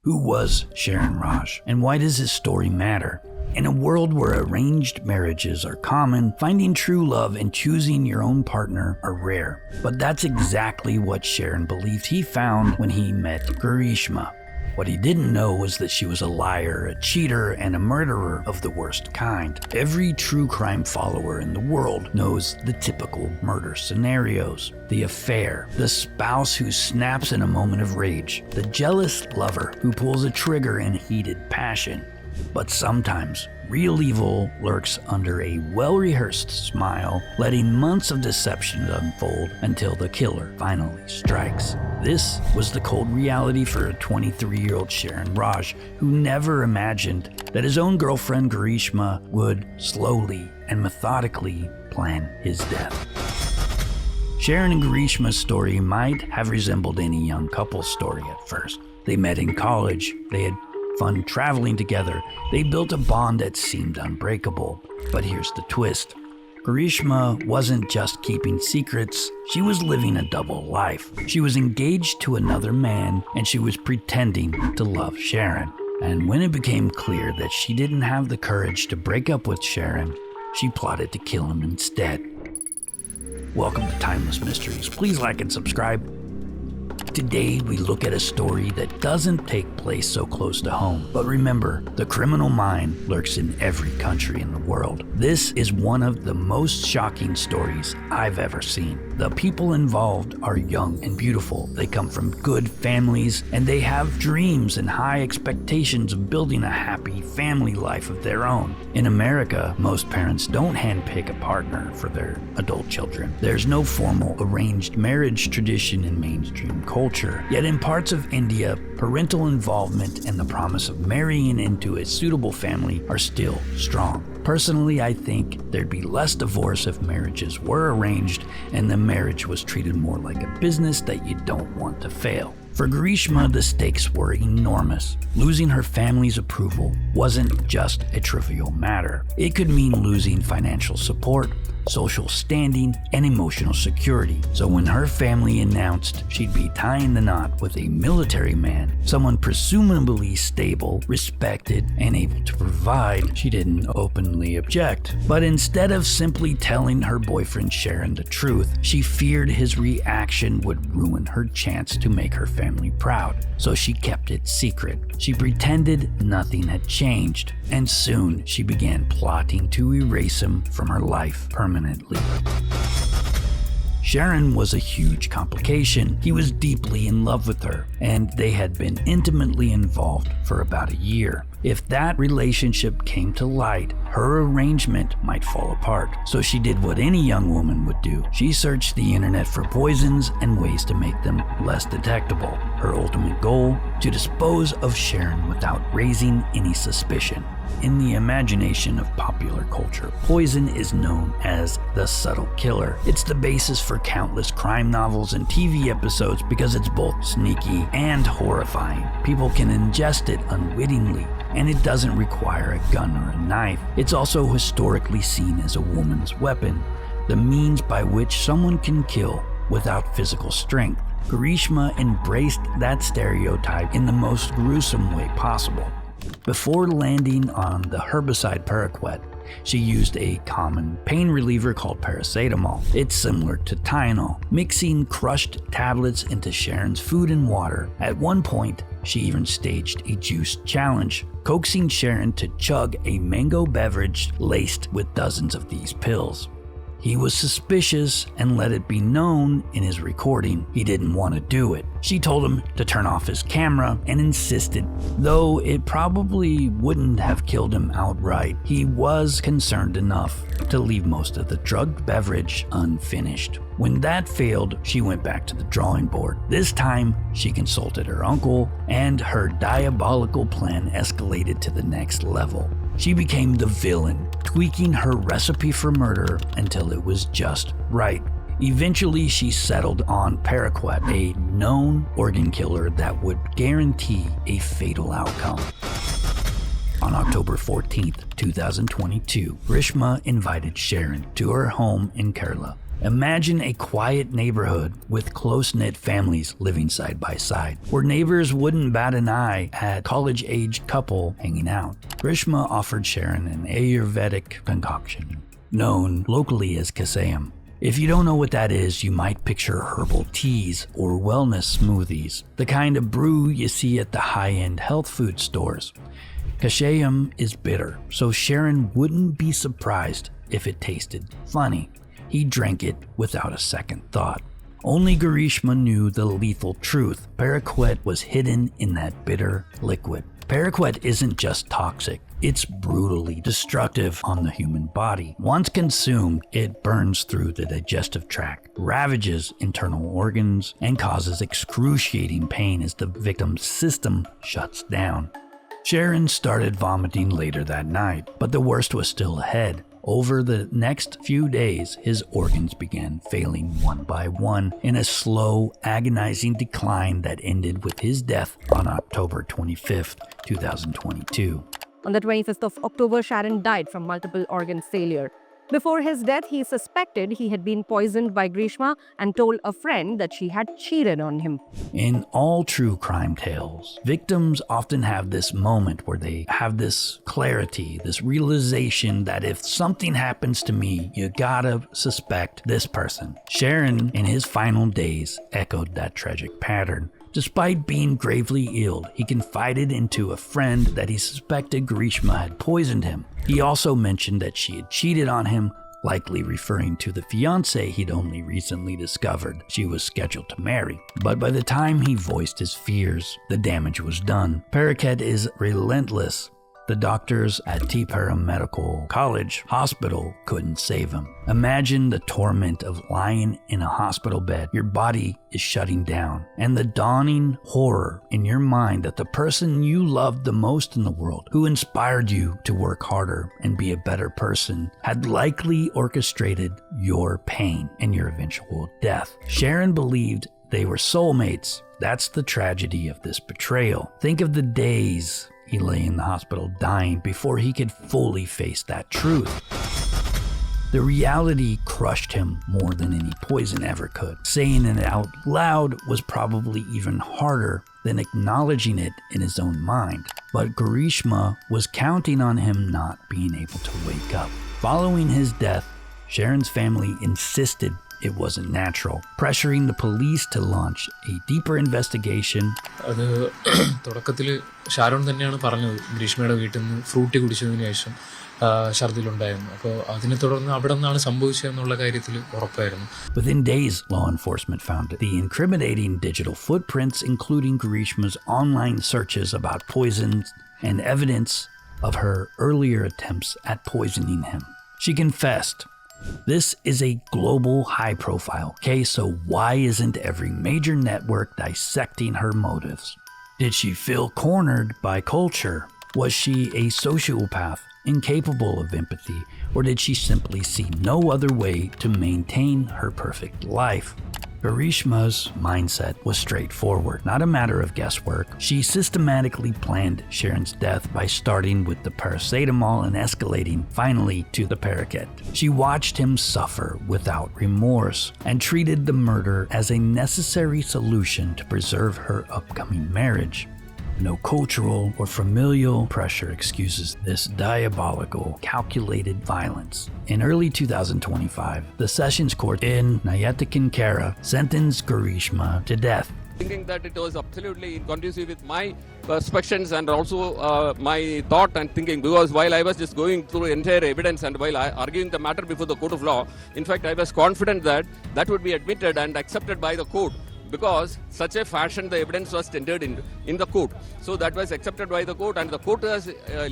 Who was Sharon Raj, and why does his story matter? In a world where arranged marriages are common, finding true love and choosing your own partner are rare. But that's exactly what Sharon believed he found when he met Greeshma. What he didn't know was that she was a liar, a cheater, and a murderer of the worst kind. Every true crime follower in the world knows the typical murder scenarios. The affair, the spouse who snaps in a moment of rage, the jealous lover who pulls a trigger in heated passion. But sometimes, real evil lurks under a well-rehearsed smile, letting months of deception unfold until the killer finally strikes. This was the cold reality for a 23-year-old Sharon Raj, who never imagined that his own girlfriend Greeshma would slowly and methodically plan his death. Sharon and Greeshma's story might have resembled any young couple's story at first. They met in college, they had fun traveling together, they built a bond that seemed unbreakable. But here's the twist. Greeshma wasn't just keeping secrets, she was living a double life. She was engaged to another man, and she was pretending to love Sharon. And when it became clear that she didn't have the courage to break up with Sharon, she plotted to kill him instead. Welcome to Timeless Mysteries. Please like and subscribe. Today, we look at a story that doesn't take place so close to home. But remember, the criminal mind lurks in every country in the world. This is one of the most shocking stories I've ever seen. The people involved are young and beautiful. They come from good families, and they have dreams and high expectations of building a happy family life of their own. In America, most parents don't handpick a partner for their adult children. There's no formal arranged marriage tradition in mainstream culture. Yet in parts of India, parental involvement and the promise of marrying into a suitable family are still strong. Personally, I think there'd be less divorce if marriages were arranged and the marriage was treated more like a business that you don't want to fail. For Greeshma, the stakes were enormous. Losing her family's approval wasn't just a trivial matter. It could mean losing financial support, social standing, and emotional security. So when her family announced she'd be tying the knot with a military man, someone presumably stable, respected, and able to provide, she didn't openly object. But instead of simply telling her boyfriend Sharon the truth, she feared his reaction would ruin her chance to make her family proud. So she kept it secret. She pretended nothing had changed, and soon she began plotting to erase him from her life permanently. Sharon was a huge complication. He was deeply in love with her, and they had been intimately involved for about a year. If that relationship came to light, her arrangement might fall apart. So she did what any young woman would do. She searched the internet for poisons and ways to make them less detectable. Her ultimate goal? To dispose of Sharon without raising any suspicion. In the imagination of popular culture, poison is known as the subtle killer. It's the basis for countless crime novels and TV episodes because it's both sneaky and horrifying. People can ingest it unwittingly, and it doesn't require a gun or a knife. It's also historically seen as a woman's weapon, the means by which someone can kill without physical strength. Greeshma embraced that stereotype in the most gruesome way possible. Before landing on the herbicide paraquat, she used a common pain reliever called paracetamol. It's similar to Tylenol, mixing crushed tablets into Sharon's food and water. At one point, she even staged a juice challenge, coaxing Sharon to chug a mango beverage laced with dozens of these pills. He was suspicious and let it be known in his recording he didn't want to do it. She told him to turn off his camera and insisted, though it probably wouldn't have killed him outright. He was concerned enough to leave most of the drugged beverage unfinished. When that failed, she went back to the drawing board. This time, she consulted her uncle, and her diabolical plan escalated to the next level. She became the villain, tweaking her recipe for murder until it was just right. Eventually, she settled on paraquat, a known organ killer that would guarantee a fatal outcome. On October 14th, 2022, Greeshma invited Sharon to her home in Kerala. Imagine a quiet neighborhood with close-knit families living side by side, where neighbors wouldn't bat an eye at college-age couple hanging out. Greeshma offered Sharon an Ayurvedic concoction, known locally as kashayam. If you don't know what that is, you might picture herbal teas or wellness smoothies, the kind of brew you see at the high-end health food stores. Kashayam is bitter, so Sharon wouldn't be surprised if it tasted funny. He drank it without a second thought. Only Greeshma knew the lethal truth. Paraquat was hidden in that bitter liquid. Paraquat isn't just toxic, it's brutally destructive on the human body. Once consumed, it burns through the digestive tract, ravages internal organs, and causes excruciating pain as the victim's system shuts down. Sharon started vomiting later that night, but the worst was still ahead. Over the next few days, his organs began failing one by one in a slow, agonizing decline that ended with his death on October 25th, 2022. On the 25th of October, Sharon died from multiple organ failure. Before his death, he suspected he had been poisoned by Greeshma and told a friend that she had cheated on him. In all true crime tales, victims often have this moment where they have this clarity, this realization that if something happens to me, you gotta suspect this person. Sharon, in his final days, echoed that tragic pattern. Despite being gravely ill, he confided into a friend that he suspected Greeshma had poisoned him. He also mentioned that she had cheated on him, likely referring to the fiancée he'd only recently discovered she was scheduled to marry. But by the time he voiced his fears, the damage was done. Paraquat is relentless. The doctors at T-Para Medical College Hospital couldn't save him. Imagine the torment of lying in a hospital bed. Your body is shutting down, and the dawning horror in your mind that the person you loved the most in the world, who inspired you to work harder and be a better person, had likely orchestrated your pain and your eventual death. Sharon believed they were soulmates. That's the tragedy of this betrayal. Think of the days he lay in the hospital dying before he could fully face that truth. The reality crushed him more than any poison ever could. Saying it out loud was probably even harder than acknowledging it in his own mind. But Greeshma was counting on him not being able to wake up. Following his death, Sharon's family insisted it wasn't natural, pressuring the police to launch a deeper investigation. അത് തുടക്കത്തിൽ ഷാരോൺ തന്നെയാണ് പറഞ്ഞത് ഗ്രീഷ്മയുടെ വീട്ടിൽ നിന്ന് Frooti കുടിച്ചതിന് ശേഷം ഛർദിലുണ്ടായിരുന്നു. അപ്പോൾ അതിനെ തുടർന്ന് അവിടെ നിന്നാണ് സംഭവിച്ചതെന്നുള്ള കാര്യത്തിൽ ഉറപ്പായിരുന്നു. Within days, law enforcement found the incriminating digital footprints, including Greeshma's online searches about poisons and evidence of her earlier attempts at poisoning him. She confessed. This is a global high-profile case, so why isn't every major network dissecting her motives? Did she feel cornered by culture? Was she a sociopath, incapable of empathy, or did she simply see no other way to maintain her perfect life? Greeshma's mindset was straightforward, not a matter of guesswork. She systematically planned Sharon's death by starting with the paracetamol and escalating finally to the paraquat. She watched him suffer without remorse and treated the murder as a necessary solution to preserve her upcoming marriage. No cultural or familial pressure excuses this diabolical, calculated violence. In early 2025, the Sessions Court in Nyatikankara sentenced Greeshma to death. Thinking that it was absolutely inconducive with my perspectives and also my thought and thinking, because while I was just going through entire evidence and while arguing the matter before the court of law, in fact I was confident that that would be admitted and accepted by the court, because such a fashion the evidence was tendered in the court. So that was accepted by the court, and the court has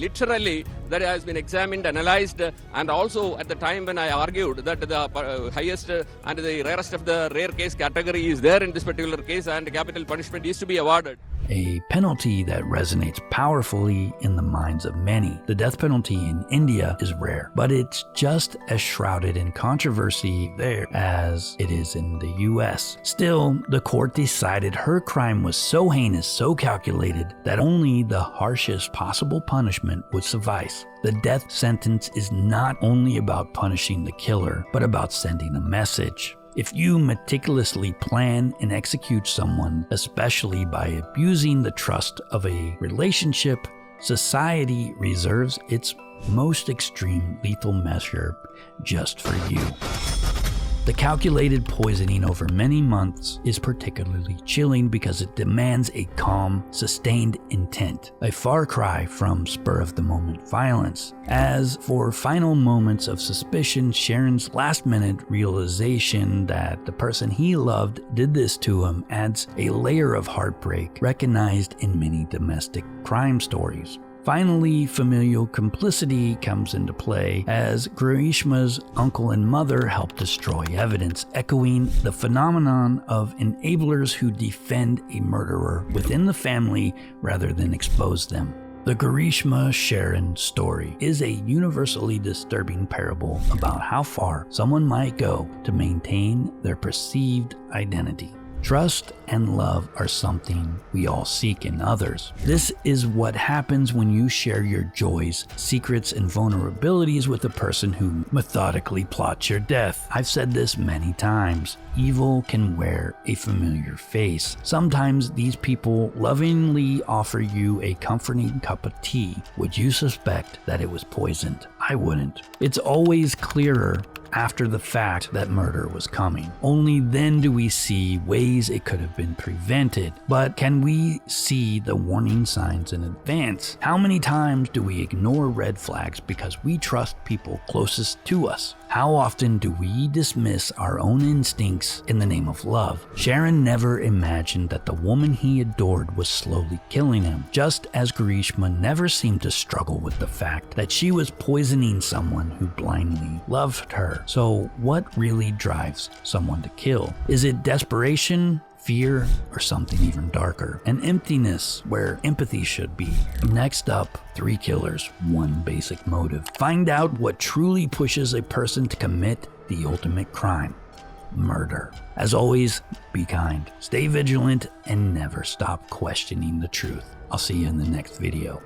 literally that has been examined, analyzed, and also at the time when I argued that the highest and the rarest of the rare case category is there in this particular case and capital punishment is to be awarded. a penalty that resonates powerfully in the minds of many. The death penalty in India is rare, but it's just as shrouded in controversy there as it is in the US. Still, the court decided her crime was so heinous, so calculated, that only the harshest possible punishment would suffice. The death sentence is not only about punishing the killer, but about sending a message. If you meticulously plan and execute someone, especially by abusing the trust of a relationship, society reserves its most extreme lethal measure just for you. The calculated poisoning over many months is particularly chilling because it demands a calm, sustained intent, a far cry from spur-of-the-moment violence. As for final moments of suspicion, Sharon's last-minute realization that the person he loved did this to him adds a layer of heartbreak recognized in many domestic crime stories. Finally, familial complicity comes into play as Greeshma's uncle and mother help destroy evidence, echoing the phenomenon of enablers who defend a murderer within the family rather than expose them. The Greeshma-Sharon story is a universally disturbing parable about how far someone might go to maintain their perceived identity. Trust and love are something we all seek in others. This is what happens when you share your joys, secrets, and vulnerabilities with a person who methodically plots your death. I've said this many times. Evil can wear a familiar face. Sometimes these people lovingly offer you a comforting cup of tea. Would you suspect that it was poisoned? I wouldn't. It's always clearer after the fact that murder was coming. Only then do we see ways it could have been prevented. But can we see the warning signs in advance? How many times do we ignore red flags because we trust people closest to us? How often do we dismiss our own instincts in the name of love? Sharon never imagined that the woman he adored was slowly killing him, just as Greeshma never seemed to struggle with the fact that she was poisoning someone who blindly loved her. So what really drives someone to kill? Is it desperation, fear, or something even darker? An emptiness where empathy should be. Next up, 3 killers, 1 basic motive. Find out what truly pushes a person to commit the ultimate crime: murder. As always, be kind, stay vigilant, and never stop questioning the truth. I'll see you in the next video.